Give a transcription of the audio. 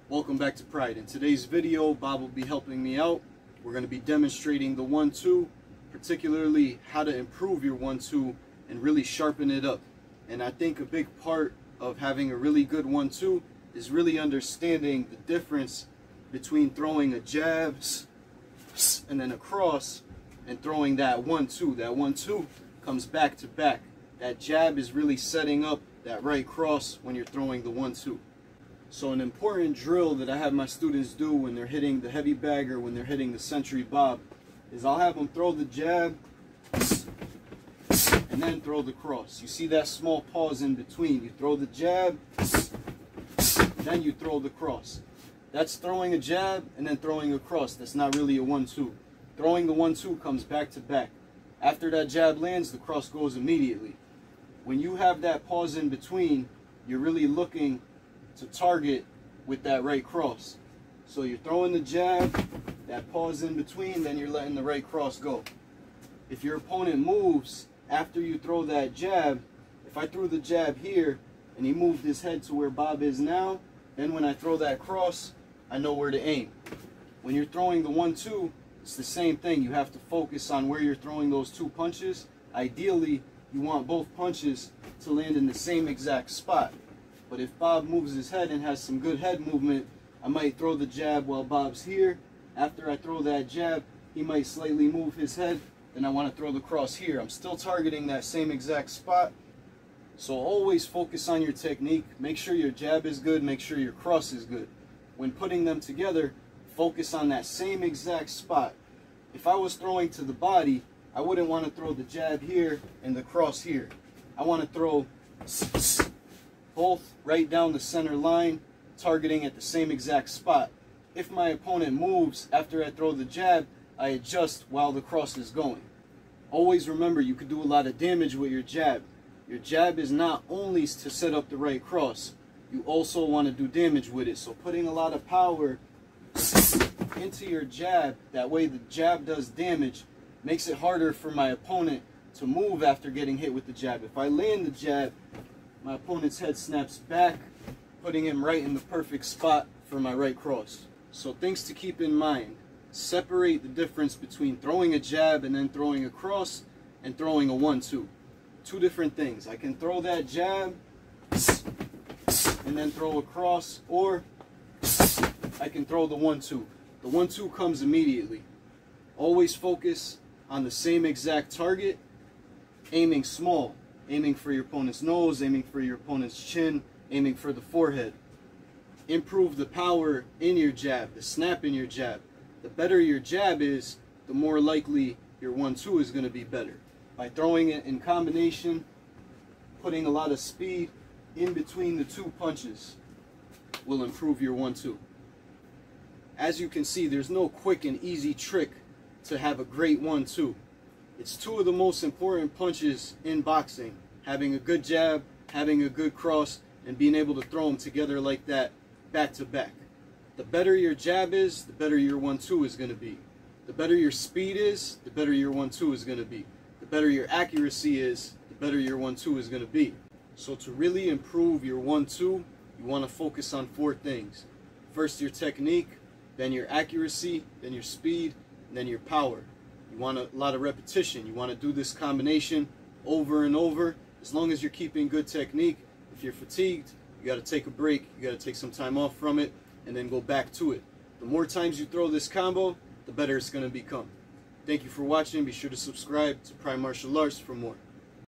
Welcome back to Pride. In today's video, Bob will be helping me out. We're going to be demonstrating the 1-2, particularly how to improve your 1-2 and really sharpen it up. And I think a big part of having a really good 1-2 is really understanding the difference between throwing a jab and then a cross and throwing that 1-2. That 1-2 comes back to back. That jab is really setting up that right cross when you're throwing the 1-2. So an important drill that I have my students do when they're hitting the heavy bag or when they're hitting the century bob is I'll have them throw the jab and then throw the cross. You see that small pause in between. You throw the jab, then you throw the cross. That's throwing a jab and then throwing a cross. That's not really a 1-2. Throwing the 1-2 comes back to back. After that jab lands, the cross goes immediately. When you have that pause in between, you're really looking to target with that right cross. So you're throwing the jab, that pause in between, then you're letting the right cross go. If your opponent moves after you throw that jab, if I threw the jab here and he moved his head to where Bob is now, then when I throw that cross, I know where to aim. When you're throwing the 1-2, it's the same thing. You have to focus on where you're throwing those two punches. Ideally, you want both punches to land in the same exact spot. But if Bob moves his head and has some good head movement, I might throw the jab while Bob's here. After I throw that jab, he might slightly move his head, then I want to throw the cross here. I'm still targeting that same exact spot. So always focus on your technique. Make sure your jab is good, make sure your cross is good. When putting them together, focus on that same exact spot. If I was throwing to the body, I wouldn't want to throw the jab here and the cross here. I want to throw both right down the center line, targeting at the same exact spot. If my opponent moves after I throw the jab, I adjust while the cross is going. Always remember, you could do a lot of damage with your jab. Your jab is not only to set up the right cross, you also want to do damage with it. So putting a lot of power into your jab, that way the jab does damage, makes it harder for my opponent to move after getting hit with the jab. If I land the jab, my opponent's head snaps back, putting him right in the perfect spot for my right cross. So things to keep in mind. Separate the difference between throwing a jab and then throwing a cross and throwing a 1-2. Two different things. I can throw that jab and then throw a cross, or I can throw the 1-2. The 1-2 comes immediately. Always focus on the same exact target, aiming small. Aiming for your opponent's nose, aiming for your opponent's chin, aiming for the forehead. Improve the power in your jab, the snap in your jab. The better your jab is, the more likely your 1-2 is going to be better. By throwing it in combination, putting a lot of speed in between the two punches will improve your 1-2. As you can see, there's no quick and easy trick to have a great 1-2. It's two of the most important punches in boxing. Having a good jab, having a good cross, and being able to throw them together like that, back to back. The better your jab is, the better your 1-2 is going to be. The better your speed is, the better your 1-2 is going to be. The better your accuracy is, the better your 1-2 is going to be. So to really improve your 1-2, you want to focus on 4 things. First, your technique, then your accuracy, then your speed, and then your power. You want a lot of repetition. You want to do this combination over and over. As long as you're keeping good technique, if you're fatigued, you got to take a break. You got to take some time off from it and then go back to it. The more times you throw this combo, the better it's going to become. Thank you for watching. Be sure to subscribe to Pride Martial Arts for more.